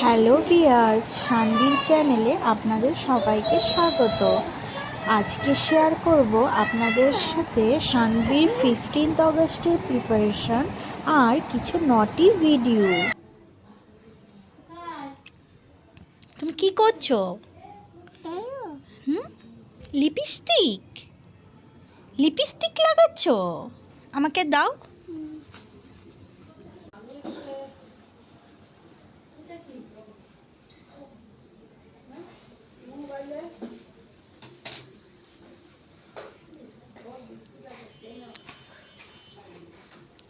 Hello viewers, শানবীর চ্যানেলে আপনাদের সবাইকে স্বাগত। আজকে শেয়ার করব আপনাদের সাথে শানবীর 15th অগস্টের প্রিপারেশন আর কিছু নটি ভিডিও। তুমি কি করছো? লিপস্টিক লিপস্টিক লাগাচ্ছ? আমাকে দাও।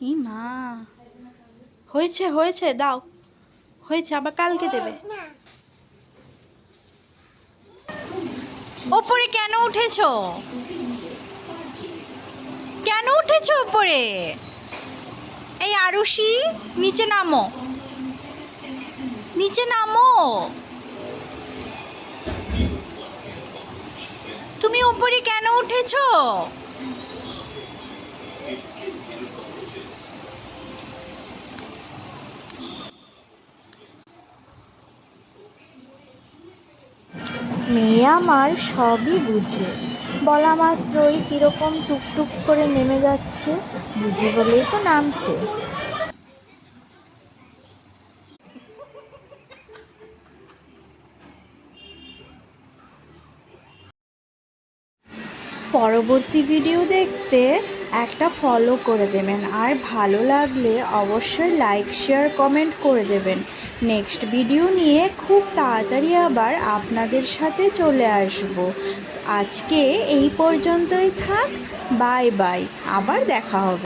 ই মা, হয়েছে হয়েছে, দাও। হয়েছে, আবার কালকে দেবে। ওপরে কেন উঠেছো? কেন উঠেছো ওপরে? এই আরুষি, নিচে নামো, নিচে নামো। তুমি ওপরে কেন উঠেছো? মেয়ে আমার সবই বুঝে, বলা মাত্রই কীরকম টুকটুক করে নেমে যাচ্ছে। বুঝে বলেই তো নামছে। পরবর্তী ভিডিও দেখতে একটা ফলো করে দেবেন, আর ভালো লাগলে অবশ্যই লাইক শেয়ার কমেন্ট করে দেবেন। নেক্সট ভিডিও নিয়ে খুব তাড়াতাড়ি আবার আপনাদের সাথে চলে আসব। আজকে এই পর্যন্তই থাক। বাই বাই, আবার দেখা হবে।